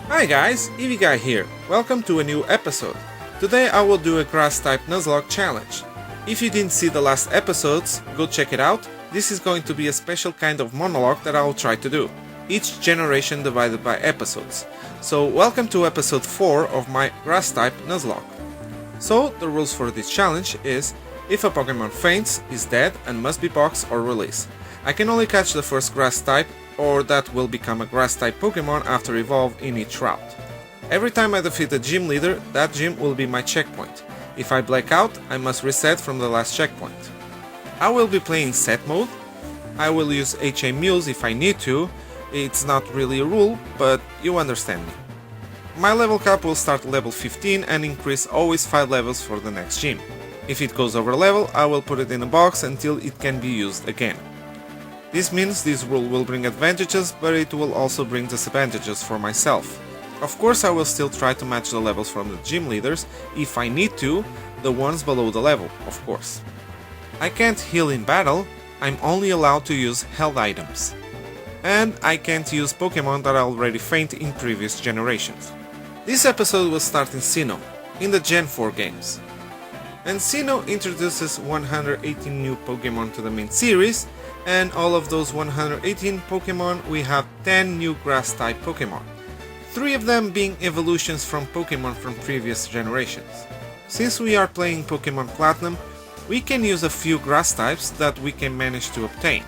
Hi guys, Eevee Guy here. Welcome to a new episode. Today I will do a grass type Nuzlocke challenge. If you didn't see the last episodes, go check it out. This is going to be a special kind of monologue that I will try to do, each generation divided by episodes. So welcome to episode 4 of my grass type Nuzlocke. So the rules for this challenge is, if a Pokemon faints, is dead and must be boxed or released. I can only catch the first grass type, or that will become a grass type Pokemon after evolve in each route. Every time I defeat a gym leader, that gym will be my checkpoint. If I black out, I must reset from the last checkpoint. I will be playing set mode. I will use HM Mules if I need to. It's not really a rule, but you understand me. My level cap will start level 15 and increase always 5 levels for the next gym. If it goes over level, I will put it in a box until it can be used again. This means this rule will bring advantages, but it will also bring disadvantages for myself. Of course, I will still try to match the levels from the gym leaders, if I need to, the ones below the level, of course. I can't heal in battle, I'm only allowed to use held items. And I can't use Pokemon that are already faint in previous generations. This episode will start in Sinnoh, in the Gen 4 games. And Sinnoh introduces 118 new Pokemon to the main series, and all of those 118 Pokemon we have 10 new grass type Pokemon, 3 of them being evolutions from Pokemon from previous generations. Since we are playing Pokemon Platinum, we can use a few grass types that we can manage to obtain.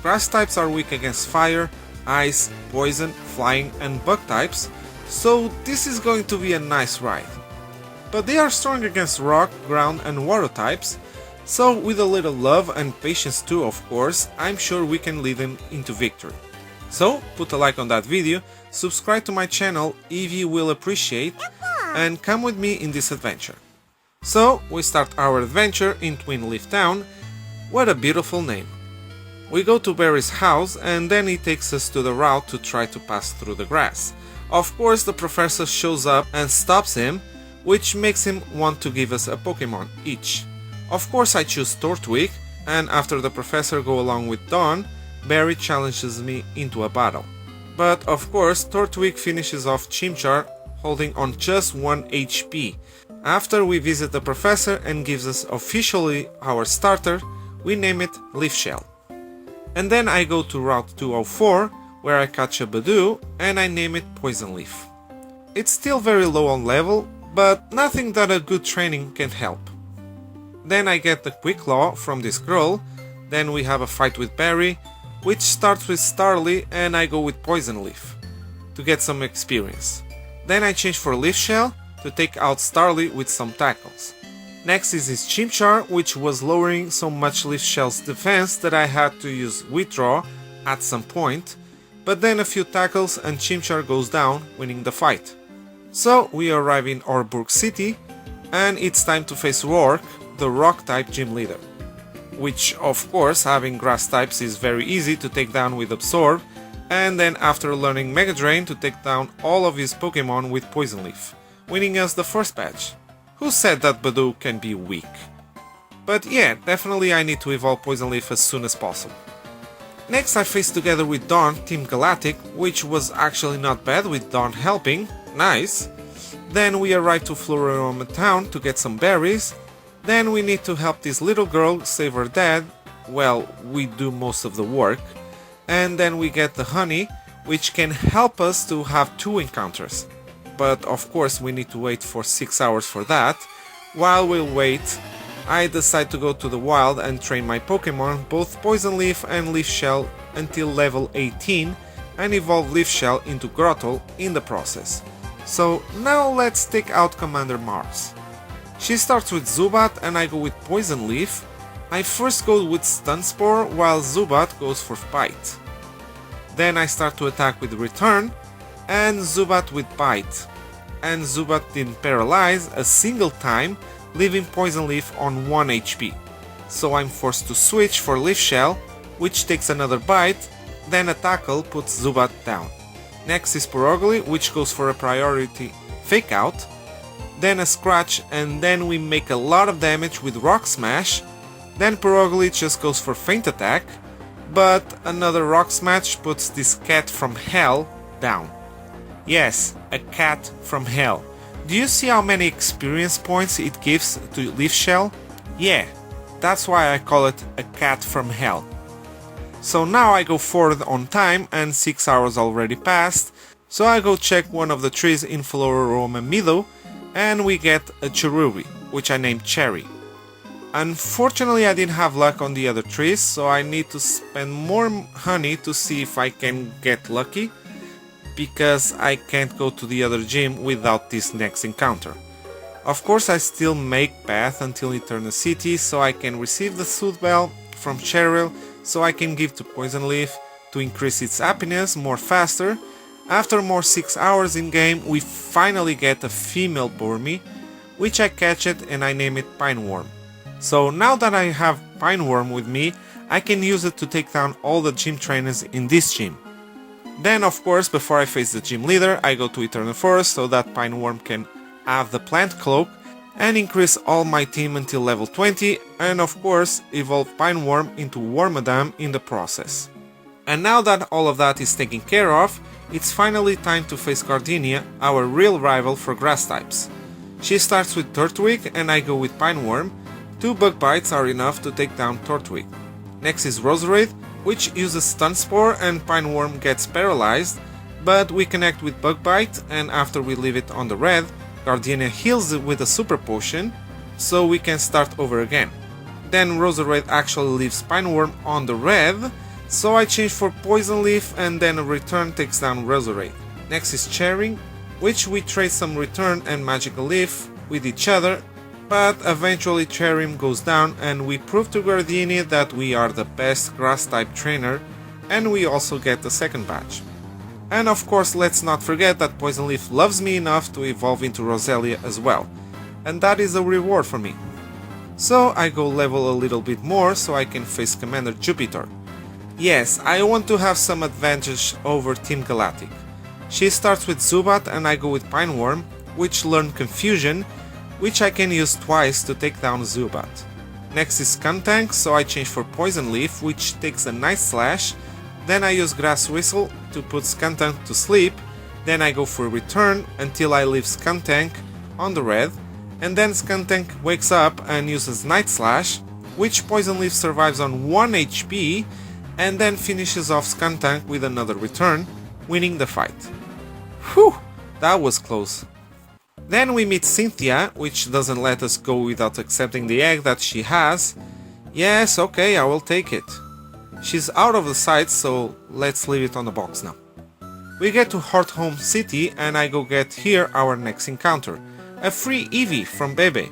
Grass types are weak against fire, ice, poison, flying and bug types, so this is going to be a nice ride. But they are strong against rock, ground and water types, so with a little love and patience too, of course, I'm sure we can lead them into victory. So put a like on that video, subscribe to my channel, Eevee will appreciate, and come with me in this adventure. So we start our adventure in Twin Leaf Town. What a beautiful name. We go to Barry's house and then he takes us to the route to try to pass through the grass. Of course the professor shows up and stops him, which makes him want to give us a Pokemon each. Of course I choose Tortwig, and after the professor go along with Dawn, Barry challenges me into a battle. But of course Tortwig finishes off Chimchar holding on just 1 HP. After we visit the professor and gives us officially our starter, we name it Leaf Shell. And then I go to Route 204, where I catch a Badoo and I name it Poison Leaf. It's still very low on level, but nothing that a good training can help. Then I get the Quick Claw from this girl, then we have a fight with Barry, which starts with Starly and I go with Poison Leaf to get some experience. Then I change for Leaf Shell to take out Starly with some tackles. Next is his Chimchar, which was lowering so much Leaf Shell's defense that I had to use Withdraw at some point, but then a few tackles and Chimchar goes down, winning the fight. So we arrive in Orburg City and it's time to face Roark, the rock type gym leader, which of course having grass types is very easy to take down with Absorb, and then after learning Mega Drain to take down all of his Pokemon with Poison Leaf, winning us the first badge. Who said that Badoo can be weak? But yeah, definitely I need to evolve Poison Leaf as soon as possible. Next I face together with Dawn Team Galactic, which was actually not bad with Dawn helping, nice. Then we arrive to Floroma Town to get some berries. Then we need to help this little girl save her dad, well, we do most of the work, and then we get the honey, which can help us to have 2 encounters. But of course we need to wait for 6 hours for that. While we wait, I decide to go to the wild and train my Pokemon, both Poison Leaf and Leaf Shell, until level 18 and evolve Leaf Shell into Grottle in the process. So now let's take out Commander Mars. She starts with Zubat and I go with Poison Leaf. I first go with Stun Spore while Zubat goes for Bite. Then I start to attack with Return and Zubat with Bite. And Zubat didn't paralyze a single time, leaving Poison Leaf on 1 HP. So I'm forced to switch for Leaf Shell, which takes another bite, then a tackle puts Zubat down. Next is Purugly, which goes for a priority Fake Out. Then a scratch and then we make a lot of damage with Rock Smash. Then Purugly just goes for Feint Attack, but another Rock Smash puts this cat from hell down. Yes, a cat from hell. Do you see how many experience points it gives to Leaf Shell? Yeah, that's why I call it a cat from hell. So now I go forward on time and 6 hours already passed, so I go check one of the trees in Floroma Meadow and we get a cherubi, which I named Cherry. Unfortunately I didn't have luck on the other trees, so I need to spend more honey to see if I can get lucky, because I can't go to the other gym without this next encounter. Of course I still make path until Eternal City so I can receive the Soothe Bell from Cheryl so I can give to Poison Leaf to increase its happiness more faster. After more 6 hours in game we finally get a female Burmy, which I catch it and I name it Pineworm. So now that I have Pineworm with me, I can use it to take down all the gym trainers in this gym. Then of course before I face the gym leader I go to Eternal Forest so that Pineworm can have the plant cloak and increase all my team until level 20 and of course evolve Pineworm into Wormadam in the process. And now that all of that is taken care of, it's finally time to face Gardenia, our real rival for grass types. She starts with Turtwig and I go with Pineworm. 2 bug bites are enough to take down Turtwig. Next is Roserade, which uses Stun Spore and Pineworm gets paralyzed, but we connect with Bug Bite and after we leave it on the red, Gardenia heals it with a super potion, so we can start over again. Then Roserade actually leaves Pineworm on the red, so I change for Poison Leaf and then a return takes down Roserade. Next is Cherry, which we trade some return and Magical Leaf with each other, but eventually Cherim goes down and we prove to Gardenia that we are the best grass type trainer and we also get the second badge. And of course let's not forget that Poison Leaf loves me enough to evolve into Roselia as well, and that is a reward for me. So I go level a little bit more so I can face Commander Jupiter. Yes, I want to have some advantage over Team Galactic. She starts with Zubat and I go with Pineworm, which learn Confusion, which I can use twice to take down Zubat. Next is Skuntank, so I change for Poison Leaf, which takes a nice slash. Then I use Grass Whistle to put Skuntank to sleep. Then I go for Return until I leave Skuntank on the red. And then Skuntank wakes up and uses Night Slash, which Poison Leaf survives on 1 HP and then finishes off Skuntank with another Return, winning the fight. Whew, that was close. Then we meet Cynthia, which doesn't let us go without accepting the egg that she has. Yes, okay, I will take it. She's out of the sight, so let's leave it on the box now. We get to Hearthome City and I go get here our next encounter, a free Eevee from Bebe,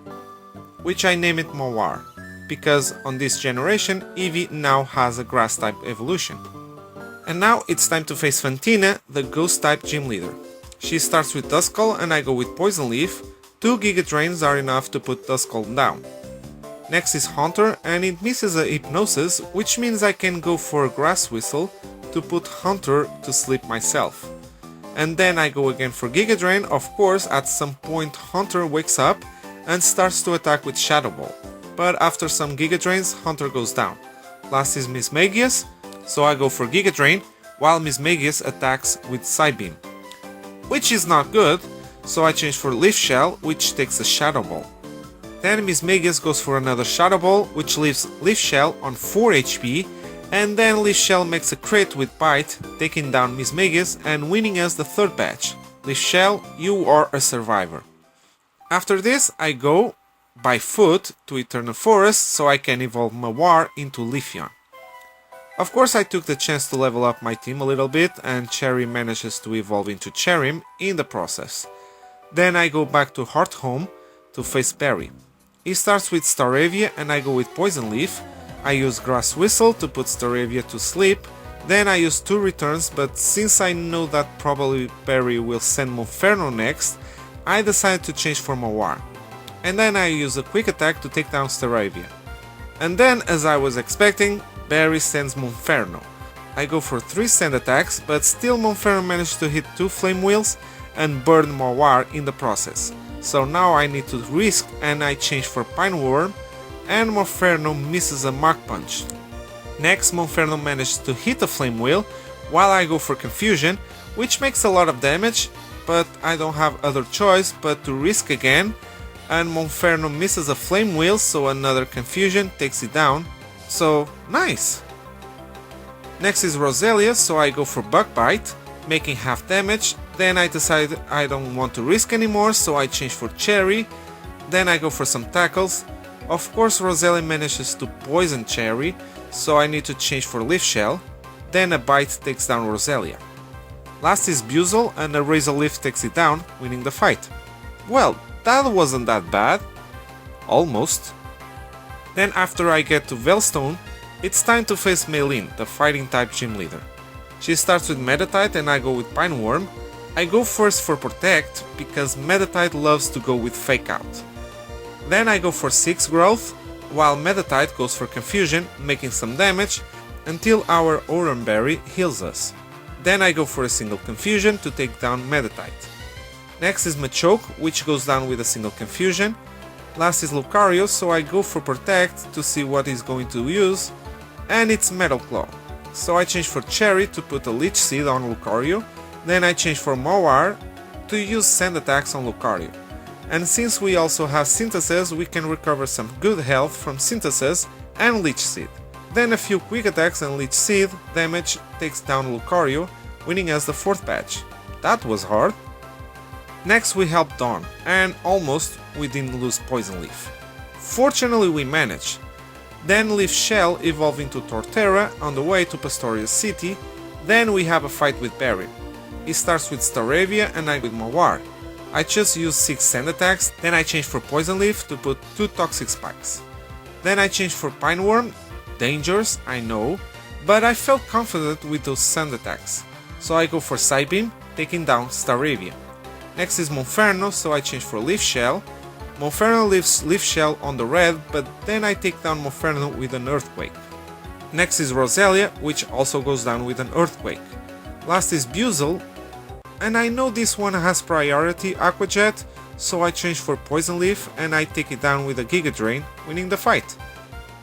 which I name it Mawar, because on this generation Eevee now has a grass type evolution. And now it's time to face Fantina, the ghost type gym leader. She starts with Duskull and I go with Poison Leaf. 2 Giga Drains are enough to put Duskull down. Next is Haunter and it misses a Hypnosis, which means I can go for a Grass Whistle to put Haunter to sleep myself. And then I go again for Giga Drain. Of course, at some point Haunter wakes up and starts to attack with Shadow Ball. But after some Giga Drains, Haunter goes down. Last is Miss Magius, so I go for Giga Drain while Miss Magius attacks with Psybeam, which is not good, so I change for Leaf Shell, which takes a Shadow Ball. Then Miss Magius goes for another Shadow Ball, which leaves Leaf Shell on 4 HP, and then Leaf Shell makes a crit with Bite, taking down Miss Magius and winning us the third badge. Leaf Shell, you are a survivor. After this, I go by foot to Eternal Forest so I can evolve Mawar into Leafeon. Of course I took the chance to level up my team a little bit and Cherry manages to evolve into Cherim in the process. Then I go back to Hearthome to face Barry. He starts with Staravia and I go with Poison Leaf. I use Grass Whistle to put Staravia to sleep. Then I use 2 returns, but since I know that probably Barry will send Monferno next, I decided to change for Mawar. And then I use a quick attack to take down Staravia. And then, as I was expecting, Barry sends Monferno. I go for 3 sand attacks, but still Monferno managed to hit 2 Flame Wheels and burn Mawar in the process. So now I need to risk and I change for Pineworm, and Monferno misses a Mark Punch. Next, Monferno managed to hit a Flame Wheel, while I go for Confusion, which makes a lot of damage, but I don't have other choice but to risk again, and Monferno misses a flame wheel, so another confusion takes it down, so nice! Next is Roselia, so I go for Bug Bite, making half damage, then I decide I don't want to risk anymore, so I change for Cherry, then I go for some tackles. Of course Roselia manages to poison Cherry, so I need to change for Leaf Shell, then a Bite takes down Roselia. Last is Buzzle, and a Razor Leaf takes it down, winning the fight. Well, that wasn't that bad. Almost. Then after I get to Veilstone, it's time to face Maylene, the fighting type gym leader. She starts with Metatite and I go with Pine Worm. I go first for Protect because Metatite loves to go with Fake Out. Then I go for 6 Growth, while Metatite goes for Confusion, making some damage until our Oranberry heals us. Then I go for a single Confusion to take down Metatite. Next is Machoke, which goes down with a single Confusion. Last is Lucario, so I go for Protect to see what he's going to use, and it's Metal Claw. So I change for Cherry to put a Leech Seed on Lucario, then I change for Mawar to use Sand Attacks on Lucario. And since we also have Synthesis, we can recover some good health from Synthesis and Leech Seed. Then a few Quick Attacks and Leech Seed damage takes down Lucario, winning us the 4th badge. That was hard. Next we help Dawn, and almost we didn't lose Poison Leaf. Fortunately we managed. Then Leaf Shell evolve into Torterra on the way to Pastoria City, then we have a fight with Barry. He starts with Staravia and I with Mawar. I just use 6 Sand Attacks, then I change for Poison Leaf to put 2 Toxic Spikes. Then I change for Pine Worm, dangerous, I know, but I felt confident with those Sand Attacks, so I go for Psybeam, taking down Staravia. Next is Monferno, so I change for Leaf Shell. Monferno leaves Leaf Shell on the red, but then I take down Monferno with an Earthquake. Next is Roselia, which also goes down with an Earthquake. Last is Buzzle, and I know this one has priority Aqua Jet, so I change for Poison Leaf and I take it down with a Giga Drain, winning the fight.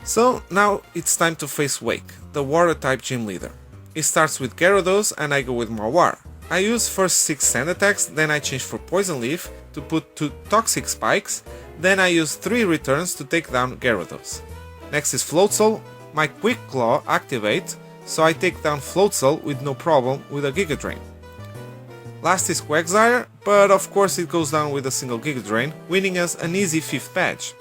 So now it's time to face Wake, the Water type gym leader. It starts with Gyarados and I go with Mawar. I use first 6 Sand Attacks, then I change for Poison Leaf to put 2 Toxic Spikes, then I use 3 returns to take down Gyarados. Next is Floatzel, my Quick Claw activate, so I take down Floatzel with no problem with a Giga Drain. Last is Quagsire, but of course it goes down with a single Giga Drain, winning us an easy 5th badge.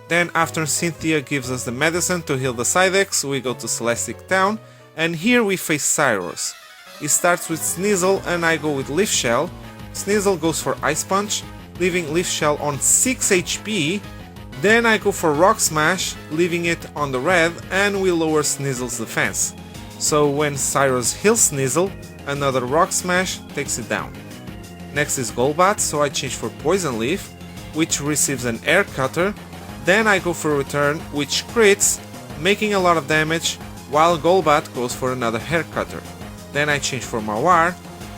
Then after Cynthia gives us the medicine to heal the Psydex, we go to Celestic Town, and here we face Cyrus. It starts with Sneasel and I go with Leaf Shell. Sneasel goes for Ice Punch, leaving Leaf Shell on 6 HP. Then I go for Rock Smash, leaving it on the red, and we lower Sneasel's defense. So when Cyrus heals Sneasel, another Rock Smash takes it down. Next is Golbat, so I change for Poison Leaf, which receives an Air Cutter. Then I go for Return, which crits, making a lot of damage, while Golbat goes for another Hair Cutter. Then I change for Mawar,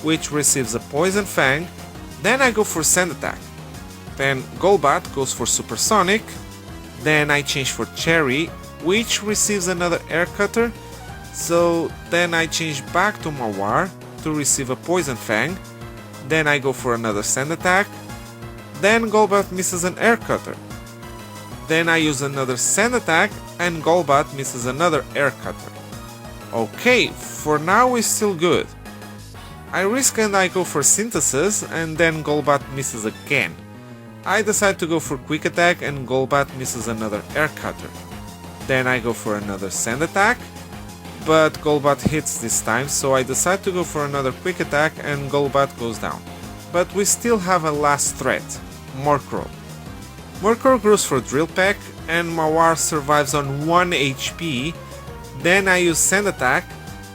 which receives a Poison Fang. Then I go for Sand Attack. Then Golbat goes for Supersonic. Then I change for Cherry, which receives another Air Cutter. So then I change back to Mawar to receive a Poison Fang. Then I go for another Sand Attack. Then Golbat misses an Air Cutter. Then I use another Sand Attack and Golbat misses another Air Cutter. Okay, for now we're still good. I risk and I go for Synthesis and then Golbat misses again. I decide to go for Quick Attack and Golbat misses another Air Cutter. Then I go for another Sand Attack, but Golbat hits this time, so I decide to go for another Quick Attack and Golbat goes down. But we still have a last threat, Murkrow. Murkrow grows for Drill Peck and Mawar survives on 1 HP. Then I use Sand Attack.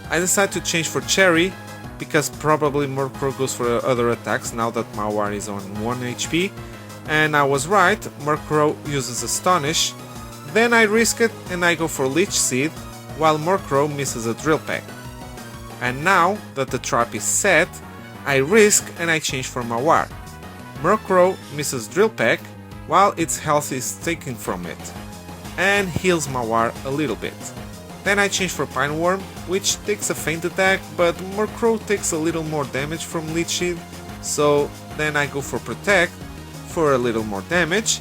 I decide to change for Cherry, because probably Murkrow goes for other attacks now that Mawar is on 1 HP. And I was right, Murkrow uses Astonish. Then I risk it and I go for Leech Seed, while Murkrow misses a Drill Peck. And now that the trap is set, I risk and I change for Mawar. Murkrow misses Drill Peck, while its health is taken from it, and heals Mawar a little bit. Then I change for Pine Worm, which takes a feint attack, but Murkrow takes a little more damage from Leech Seed, So then I go for protect for a little more damage.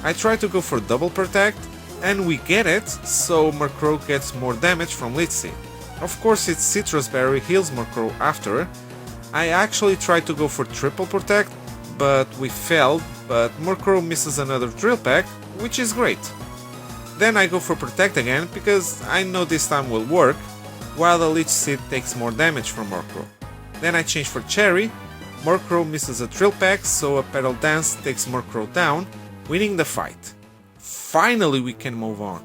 I try to go for double protect, and we get it, so Murkrow gets more damage from Leech Seed. Of course its Citrus Berry heals Murkrow after. I actually tried to go for triple protect, but we failed, but Murkrow misses another Drill Peck, which is great. Then I go for protect again, because I know this time will work, while the Leech Seed takes more damage from Murkrow. Then I change for Cherry. Murkrow misses a Drill Peck, so a Petal Dance takes Murkrow down, winning the fight. Finally we can move on.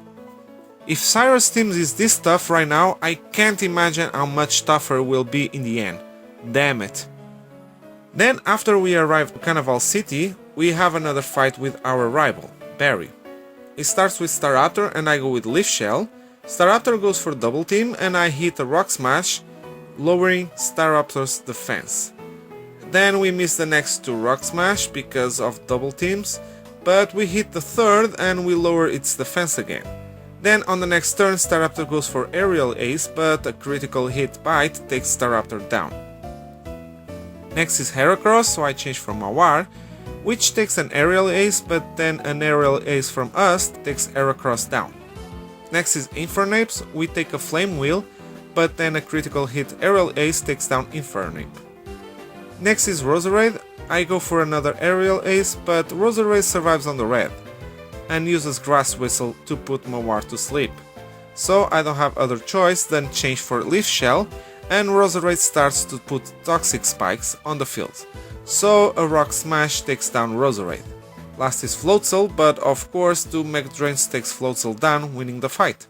If Cyrus teams is this tough right now, I can't imagine how much tougher it will be in the end. Damn it. Then after we arrive to Carnival City, we have another fight with our rival, Barry. It starts with Staraptor and I go with Leaf Shell. Staraptor goes for double team and I hit a Rock Smash, lowering Staraptor's defense. Then we miss the next two Rock Smash because of double teams, but we hit the third and we lower its defense again. Then on the next turn Staraptor goes for Aerial Ace, but a critical hit bite takes Staraptor down. Next is Heracross, so I change for Mawar, which takes an Aerial Ace, but then an Aerial Ace from us takes Heracross down. Next is Infernape, we take a Flame Wheel, but then a critical hit Aerial Ace takes down Infernape. Next is Roserade, I go for another Aerial Ace, but Roserade survives on the red, and uses Grass Whistle to put Mawar to sleep. So I don't have other choice than change for Leaf Shell, and Roserade starts to put Toxic Spikes on the field. So a Rock Smash takes down Roserade. Last is Floatzel, but of course 2 Mega Drains takes Floatzel down, winning the fight.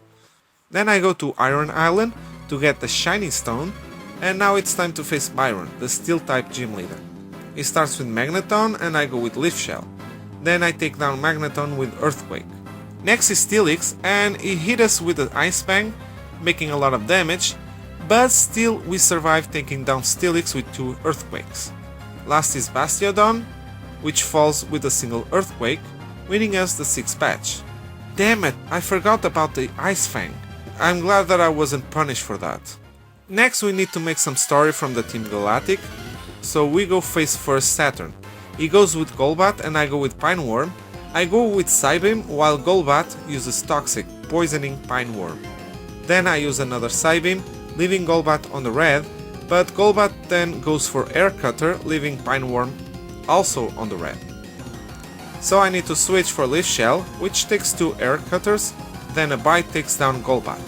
Then I go to Iron Island to get the Shiny Stone, and now it's time to face Byron, the Steel-type gym leader. He starts with Magneton and I go with Leaf Shell. Then I take down Magneton with Earthquake. Next is Steelix and he hit us with an Ice Fang, making a lot of damage, but still we survive taking down Steelix with 2 Earthquakes. Last is Bastiodon, which falls with a single Earthquake, winning us the 6th patch. Damn it, I forgot about the Ice Fang. I'm glad that I wasn't punished for that. Next we need to make some story from the Team Galactic, so we go face first Saturn. He goes with Golbat and I go with Pineworm. I go with Psybeam while Golbat uses Toxic, poisoning Pineworm. Then I use another Psybeam, leaving Golbat on the red, but Golbat then goes for Air Cutter, leaving Pineworm also on the red. So I need to switch for Leaf Shell, which takes 2 Air Cutters, then a Bite takes down Golbat.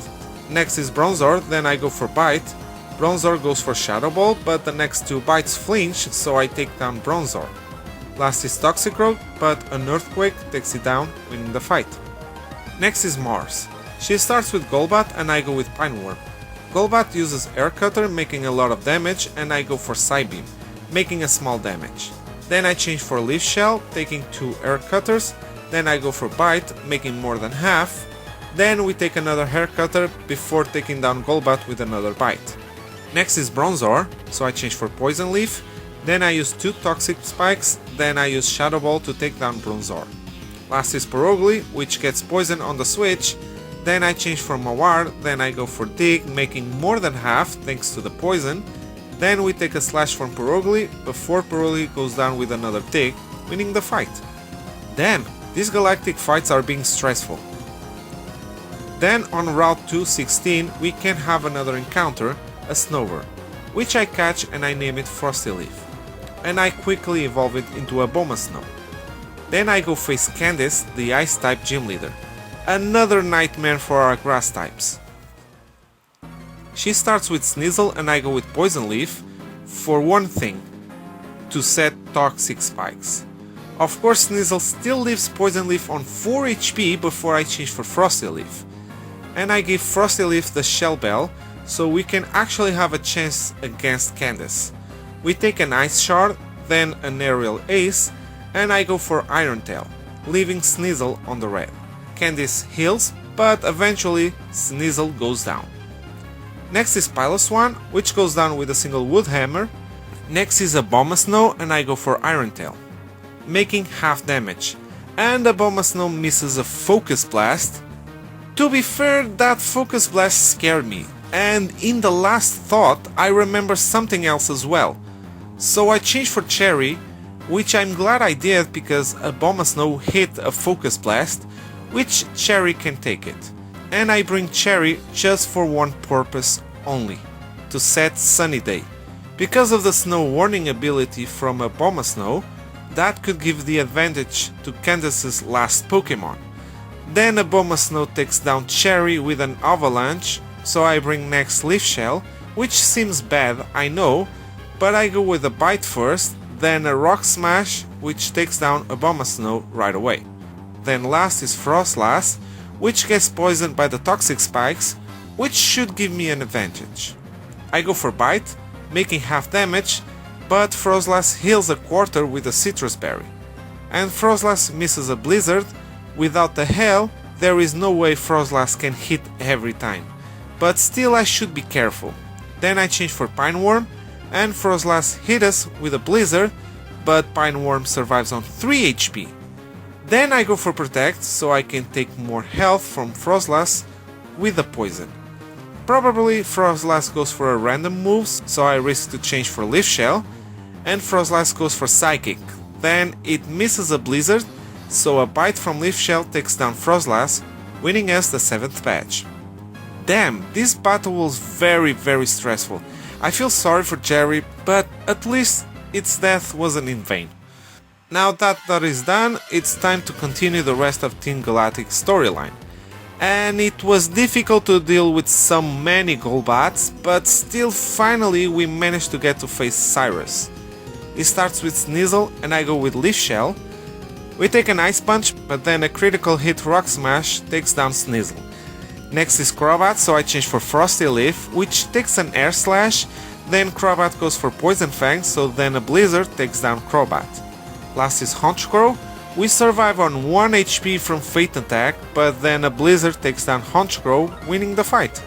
Next is Bronzor, then I go for Bite. Bronzor goes for Shadow Ball, but the next 2 bites flinch, so I take down Bronzor. Last is Toxicroak, but an Earthquake takes it down, winning the fight. Next is Mars. She starts with Golbat and I go with Pineworm. Golbat uses Air Cutter, making a lot of damage, and I go for Psybeam, making a small damage. Then I change for Leaf Shell, taking 2 Air Cutters, then I go for Bite, making more than half. Then we take another Hair Cutter before taking down Golbat with another Bite. Next is Bronzor, so I change for Poison Leaf, then I use 2 Toxic Spikes, then I use Shadow Ball to take down Bronzor. Last is Perogly, which gets poison on the switch, then I change for Mawar, then I go for Dig, making more than half thanks to the poison. Then we take a Slash from Perogly before Perogly goes down with another Dig, winning the fight. Damn, these galactic fights are being stressful. Then on Route 216 we can have another encounter, a Snover, which I catch and I name it Frosty Leaf. And I quickly evolve it into a Bomasnow. Then I go face Candice, the Ice-type gym leader. Another nightmare for our grass types. She starts with Sneasel and I go with Poison Leaf for one thing, to set Toxic Spikes. Of course Sneasel still leaves Poison Leaf on 4 HP before I change for Frosty Leaf. And I give Frosty Leaf the Shell Bell, so we can actually have a chance against Candice. We take an Ice Shard, then an Aerial Ace, and I go for Iron Tail, leaving Sneasel on the red. Candice heals, but eventually Sneasel goes down. Next is Piloswine, which goes down with a single Wood Hammer. Next is a Bomasnow and I go for Iron Tail, making half damage. And the Bomasnow misses a Focus Blast. To be fair, that Focus Blast scared me, and in the last thought I remember something else as well. So I changed for Cherry, which I'm glad I did because Abomasnow hit a focus blast, which Cherry can take it. And I bring Cherry just for one purpose only, to set Sunny Day. Because of the snow warning ability from Abomasnow, that could give the advantage to Candace's last Pokemon. Then Abomasnow takes down Cherry with an avalanche, so I bring next Leaf Shell, which seems bad, I know, but I go with a Bite first, then a Rock Smash, which takes down Abomasnow right away. Then last is Frostlass, which gets poisoned by the Toxic Spikes, which should give me an advantage. I go for Bite, making half damage, but Frostlass heals a quarter with a Citrus Berry. And Frostlass misses a Blizzard. Without the Hail, there is no way Frostlass can hit every time. But still I should be careful. Then I change for Pineworm, and Frostlass hit us with a Blizzard, but Pineworm survives on 3 HP. Then I go for Protect, so I can take more health from Frostlass with the poison. Probably Frostlass goes for a random moves, so I risk to change for Leaf Shell, and Frostlass goes for Psychic. Then it misses a Blizzard, so a Bite from Leaf Shell takes down Frostlass, winning us the 7th badge. Damn, this battle was very stressful. I feel sorry for Cherry, but at least its death wasn't in vain. Now that is done, it's time to continue the rest of Team Galactic's storyline. And it was difficult to deal with so many Golbats, but still finally we managed to get to face Cyrus. It starts with Sneasel and I go with Leaf Shell. We take an Ice Punch, but then a critical hit Rock Smash takes down Sneasel. Next is Crobat, so I change for Frosty Leaf, which takes an Air Slash, then Crobat goes for Poison Fang, so then a Blizzard takes down Crobat. Last is Honchkrow. We survive on 1 HP from Fate Attack, but then a Blizzard takes down Honchkrow, winning the fight.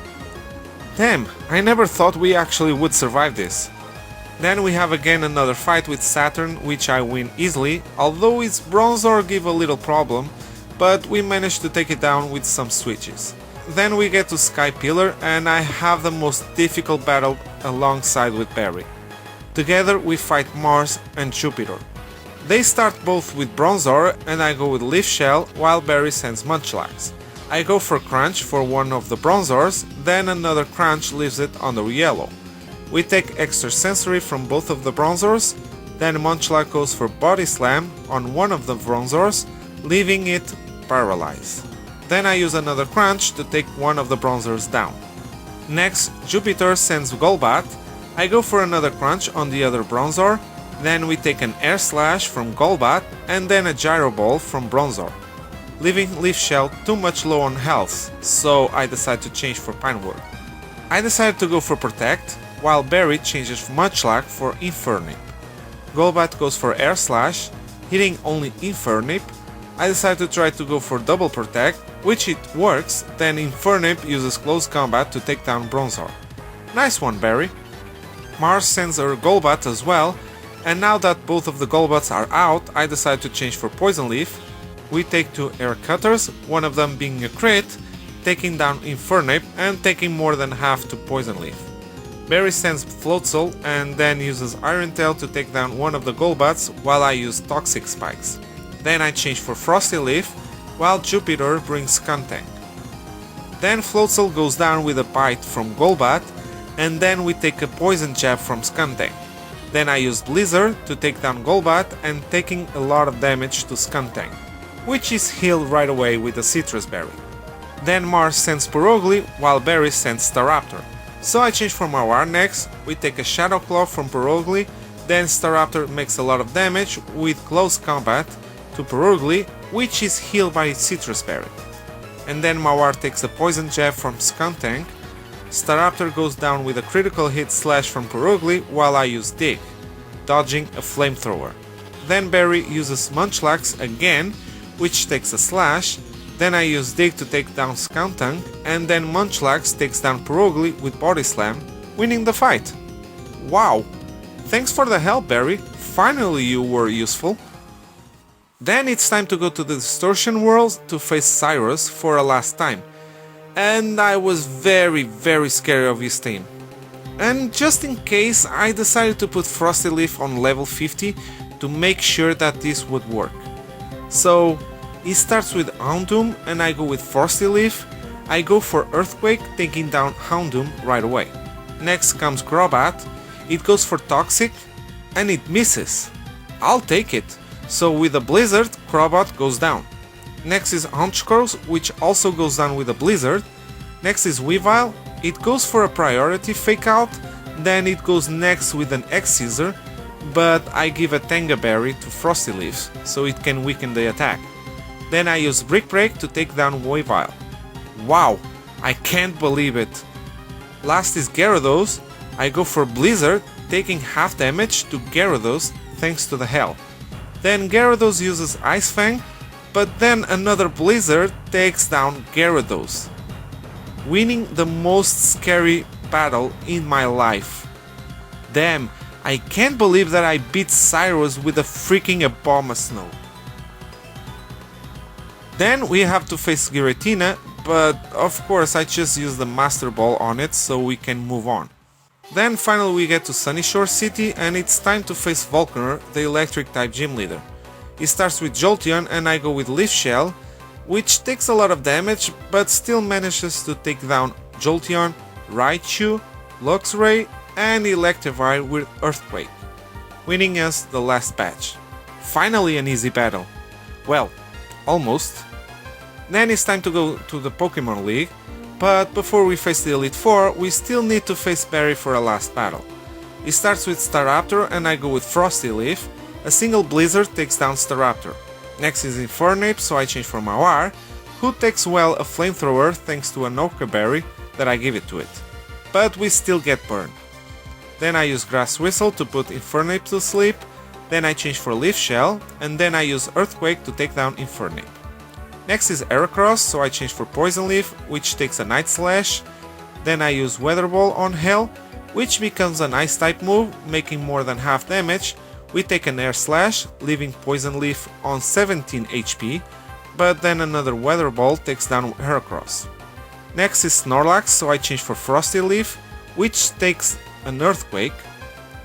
Damn, I never thought we actually would survive this. Then we have again another fight with Saturn, which I win easily, although its Bronzor give a little problem, but we managed to take it down with some switches. Then we get to Sky Pillar and I have the most difficult battle alongside with Barry. Together we fight Mars and Jupiter. They start both with Bronzor and I go with Leaf Shell while Barry sends Munchlax. I go for Crunch for one of the Bronzors, then another Crunch leaves it on the yellow. We take Extra Sensory from both of the Bronzors, then Munchlax goes for Body Slam on one of the Bronzors, leaving it paralyzed. Then I use another Crunch to take one of the Bronzors down. Next, Jupiter sends Golbat. I go for another Crunch on the other Bronzor, then we take an Air Slash from Golbat and then a Gyro Ball from Bronzor, leaving Leaf Shell too much low on health, so I decide to change for Pineworm. I decide to go for Protect, while Barry changes Munchlax for Infernip. Golbat goes for Air Slash, hitting only Infernip. I decide to try to go for Double Protect, which it works, then Infernip uses Close Combat to take down Bronzor. Nice one, Barry! Mars sends her Golbat as well, and now that both of the Golbats are out, I decide to change for Poison Leaf. We take 2 Air Cutters, one of them being a crit, taking down Infernip and taking more than half to Poison Leaf. Barry sends Floatzel and then uses Iron Tail to take down one of the Golbats while I use Toxic Spikes. Then I change for Frosty Leaf, while Jupiter brings Skuntank. Then Floatzel goes down with a bite from Golbat, and then we take a Poison Jab from Skuntank. Then I use Blizzard to take down Golbat and taking a lot of damage to Skuntank, which is healed right away with a Citrus Berry. Then Mars sends Purugly while Barry sends Staraptor. So I change for Mawar next, we take a Shadow Claw from Purugly, then Staraptor makes a lot of damage with Close Combat to Purugly, which is healed by Citrus Berry. And then Mawar takes a Poison Jab from Skuntank. Staraptor goes down with a critical hit slash from Purugly while I use Dig, dodging a Flamethrower. Then Barry uses Munchlax again, which takes a slash. Then I use Dig to take down Skuntank, and then Munchlax takes down Purugly with Body Slam, winning the fight. Wow! Thanks for the help, Barry. Finally you were useful. Then it's time to go to the Distortion World to face Cyrus for a last time. And I was very scared of his team. And just in case, I decided to put Frosty Leaf on level 50 to make sure that this would work. So it starts with Houndoom and I go with Frosty Leaf. I go for Earthquake, taking down Houndoom right away. Next comes Crobat. It goes for Toxic and it misses. I'll take it. So with a Blizzard, Crobat goes down. Next is Honchkrow, which also goes down with a Blizzard. Next is Weavile. It goes for a priority fake out, then it goes next with an X-Scissor, but I give a Tanga Berry to Frosty Leaf so it can weaken the attack. Then I use Brick Break to take down Weavile. Wow, I can't believe it. Last is Gyarados. I go for Blizzard, taking half damage to Gyarados thanks to the Hell. Then Gyarados uses Ice Fang, but then another Blizzard takes down Gyarados, winning the most scary battle in my life. Damn, I can't believe that I beat Cyrus with a freaking Abomasnow. Then we have to face Giratina, but of course I just use the Master Ball on it so we can move on. Then finally we get to Sunyshore City and it's time to face Volcaner, the electric type gym leader. It starts with Jolteon and I go with Leaf Shell, which takes a lot of damage but still manages to take down Jolteon, Raichu, Luxray and Electivire with Earthquake, winning us the last patch. Finally an easy battle. Well, almost. Then it's time to go to the Pokemon League, but before we face the Elite Four, we still need to face Barry for a last battle. It starts with Staraptor and I go with Frosty Leaf. A single Blizzard takes down Staraptor. Next is Infernape, so I change for Mawar, who takes well a Flamethrower thanks to an Oka Berry that I give it to it. But we still get burned. Then I use Grass Whistle to put Infernape to sleep, then I change for Leaf Shell, and then I use Earthquake to take down Infernape. Next is Heracross, so I change for Poison Leaf, which takes a Night Slash, then I use Weather Ball on Hell, which becomes an Ice type move, making more than half damage. We take an Air Slash, leaving Poison Leaf on 17 HP, but then another Weather Ball takes down Heracross. Next is Snorlax, so I change for Frosty Leaf, which takes an Earthquake.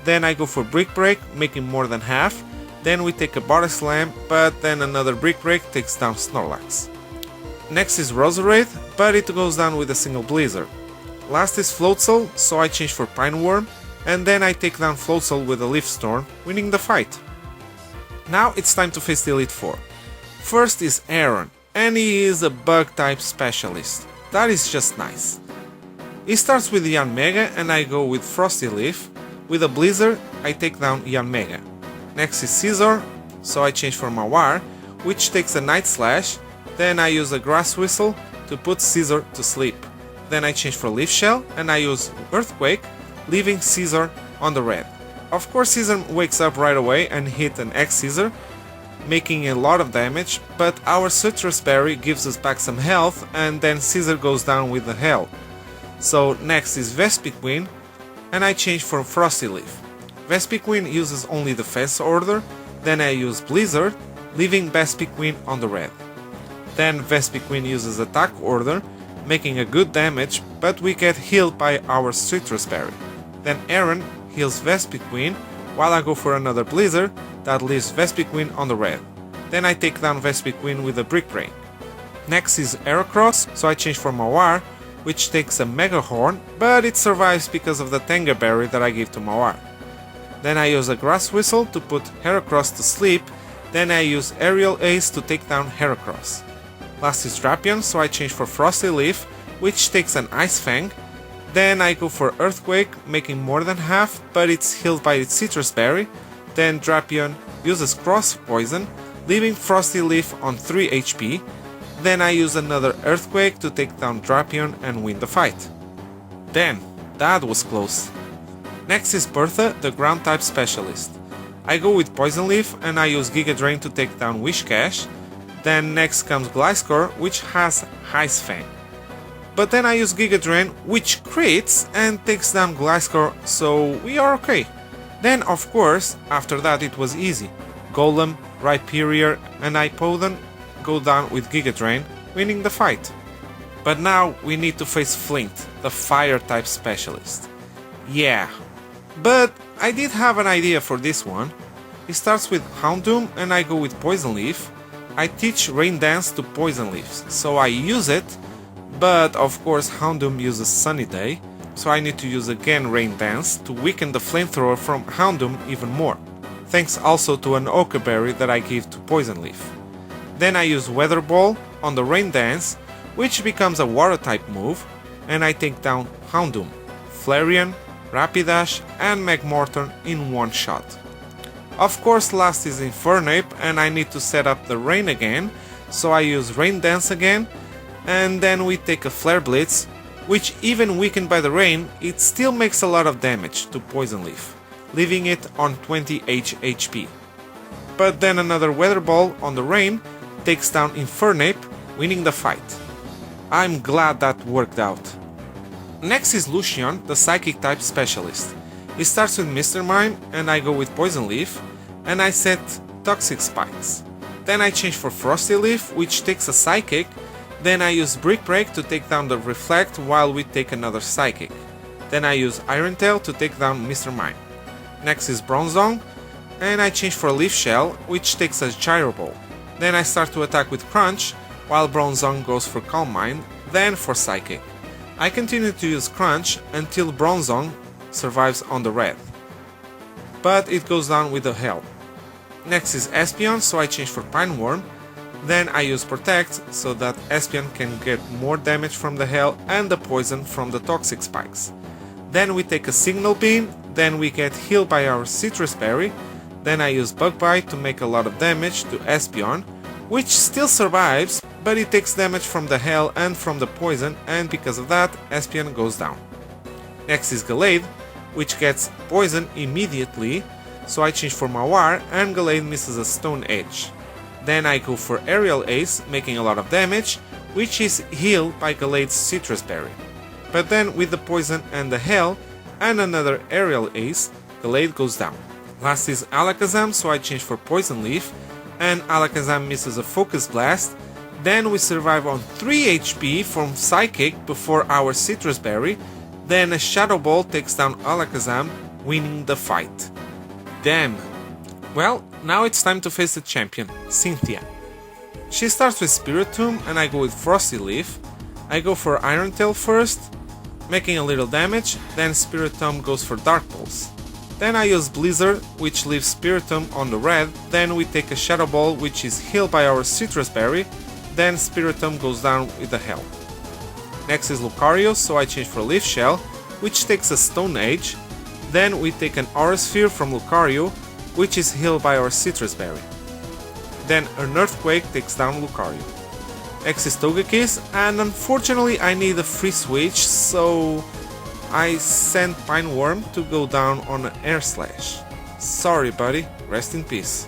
Then I go for Brick Break, making more than half. Then we take a Body Slam, but then another Brick Break takes down Snorlax. Next is Roserade, but it goes down with a single Blizzard. Last is Floatzel, so I change for Pineworm, and then I take down Floatzel with a Leaf Storm, winning the fight. Now it's time to face the Elite Four. First is Aaron, and he is a bug type specialist. That is just nice. He starts with Yanmega and I go with Frosty Leaf. With a Blizzard, I take down Yanmega. Next is Scizor, so I change for Mawar, which takes a Night Slash. Then I use a Grass Whistle to put Scizor to sleep. Then I change for Leaf Shell and I use Earthquake, leaving Scizor on the red. Of course Scizor wakes up right away and hit an X-Scissor, making a lot of damage, but our Citrus Berry gives us back some health and then Scizor goes down with the Hell. So next is Vespiquen and I change for Frosty Leaf. Vespiquen uses only Defense Order, then I use Blizzard, leaving Vespiquen on the red. Then Vespiquen uses Attack Order, making a good damage, but we get healed by our Citrus Berry. Then Aaron heals Vespiquen, while I go for another Blizzard that leaves Vespiquen on the red. Then I take down Vespiquen with a Brick Break. Next is Heracross, so I change for Mawar, which takes a Mega Horn, but it survives because of the Tanga Berry that I give to Mawar. Then I use a Grass Whistle to put Heracross to sleep, then I use Aerial Ace to take down Heracross. Last is Drapion, so I change for Frosty Leaf, which takes an Ice Fang. Then I go for Earthquake, making more than half, but it's healed by its Citrus Berry. Then Drapion uses Cross Poison, leaving Frosty Leaf on 3 HP. Then I use another Earthquake to take down Drapion and win the fight. Damn, that was close. Next is Bertha, the ground type specialist. I go with Poison Leaf and I use Giga Drain to take down Whiscash. Then next comes Gliscor, which has Ice Fang. But then I use Giga Drain, which crits and takes down Gliscor, so we are okay. Then of course, after that it was easy. Golem, Rhyperior and Ipodon go down with Giga Drain, winning the fight. But now we need to face Flint, the fire type specialist. Yeah, but I did have an idea for this one. It starts with Houndoom and I go with Poison Leaf. I teach Rain Dance to Poison Leaves, so I use it, but of course Houndoom uses Sunny Day, so I need to use again Rain Dance to weaken the flamethrower from Houndoom even more. Thanks also to an Ochre Berry that I give to Poison Leaf. Then I use Weather Ball on the Rain Dance, which becomes a Water type move, and I take down Houndoom, Flareon, Rapidash and Magmorton in one shot. Of course last is Infernape and I need to set up the rain again, so I use Rain Dance again, and then we take a Flare Blitz, which even weakened by the rain, it still makes a lot of damage to Poison Leaf, leaving it on 20 HP. But then another Weather Ball on the rain takes down Infernape, winning the fight. I'm glad that worked out. Next is Lucian, the Psychic type specialist. It starts with Mr. Mime and I go with Poison Leaf, and I set Toxic Spikes. Then I change for Frosty Leaf, which takes a Psychic, then I use Brick Break to take down the Reflect while we take another Psychic. Then I use Iron Tail to take down Mr. Mime. Next is Bronzong, and I change for Leaf Shell, which takes a Gyro Ball. Then I start to attack with Crunch, while Bronzong goes for Calm Mind, then for Psychic. I continue to use Crunch until Bronzong survives on the red, but it goes down with the Hell. Next is Espeon, so I change for Pine Worm, then I use Protect so that Espeon can get more damage from the Hell and the poison from the Toxic Spikes. Then we take a Signal Beam, then we get healed by our Citrus Berry, then I use Bug Bite to make a lot of damage to Espeon, which still survives, but it takes damage from the Hell and from the poison, and because of that, Espeon goes down. Next is Gallade, which gets poison immediately, so I change for Mawar and Gallade misses a Stone Edge. Then I go for Aerial Ace, making a lot of damage, which is healed by Gallade's Citrus Berry. But then with the poison and the Hell and another Aerial Ace, Gallade goes down. Last is Alakazam, so I change for Poison Leaf, and Alakazam misses a Focus Blast. Then we survive on 3 HP from Psychic before our Citrus Berry, then a Shadow Ball takes down Alakazam, winning the fight. Damn. Well, now it's time to face the champion, Cynthia. She starts with Spiritomb and I go with Frosty Leaf. I go for Iron Tail first, making a little damage, then Spiritomb goes for Dark Pulse. Then I use Blizzard, which leaves Spiritomb on the red, then we take a Shadow Ball which is healed by our Citrus Berry, then Spiritomb goes down with the Hell. Next is Lucario, so I change for Leaf Shell, which takes a Stone Age, then we take an Aura Sphere from Lucario, which is healed by our Citrus Berry. Then an Earthquake takes down Lucario. Next is Togekiss, and unfortunately I need a free switch, so I send Pine Worm to go down on an Air Slash. Sorry buddy, rest in peace.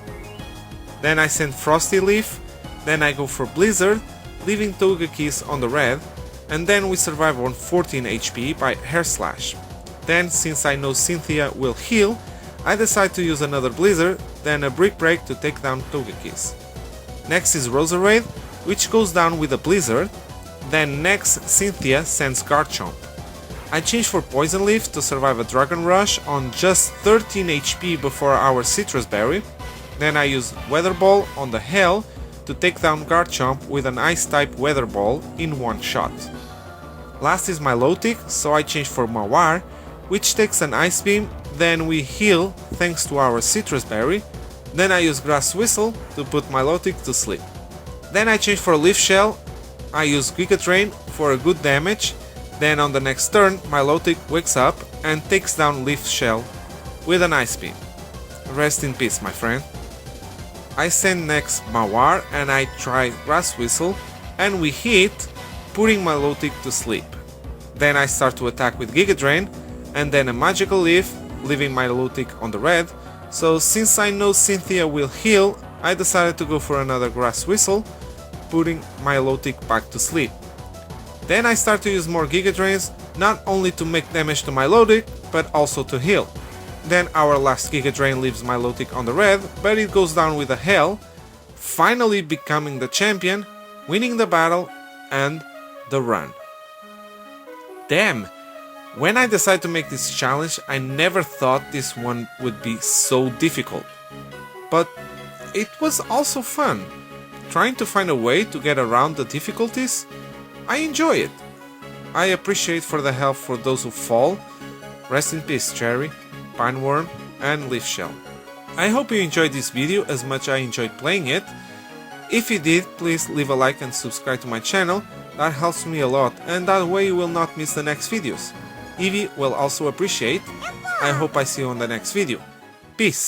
Then I send Frosty Leaf, then I go for Blizzard, leaving Togekiss on the red, and then we survive on 14 HP by Air Slash. Then, since I know Cynthia will heal, I decide to use another Blizzard, then a Brick Break to take down Togekiss. Next is Roserade, which goes down with a Blizzard, then next Cynthia sends Garchomp. I change for Poison Leaf to survive a Dragon Rush on just 13 HP before our Citrus Berry, then I use Weather Ball on the Hell to take down Garchomp with an Ice-type Weather Ball in one shot. Last is Milotic, so I change for Mawar, which takes an Ice Beam, then we heal thanks to our Citrus Berry, then I use Grass Whistle to put Milotic to sleep. Then I change for Leaf Shell, I use Giga Drain for a good damage, then on the next turn Milotic wakes up and takes down Leaf Shell with an Ice Beam. Rest in peace, my friend. I send next Mawar and I try Grass Whistle and we hit, putting Milotic to sleep. Then I start to attack with Giga Drain and then a Magical Leaf, leaving Milotic on the red, so since I know Cynthia will heal, I decided to go for another Grass Whistle, putting Milotic back to sleep. Then I start to use more Giga Drains, not only to make damage to Milotic, but also to heal. Then our last Giga Drain leaves Milotic on the red, but it goes down with a Hell, finally becoming the champion, winning the battle and the run. Damn, When I decided to make this challenge, I never thought this one would be so difficult. But it was also fun. Trying to find a way to get around the difficulties, I enjoy it. I appreciate for the help for those who fall. Rest in peace, Cherry, Pineworm, and Leaf Shell. I hope you enjoyed this video as much as I enjoyed playing it. If you did, please leave a like and subscribe to my channel. That helps me a lot, and that way you will not miss the next videos. Evie will also appreciate. I hope I see you on the next video. Peace!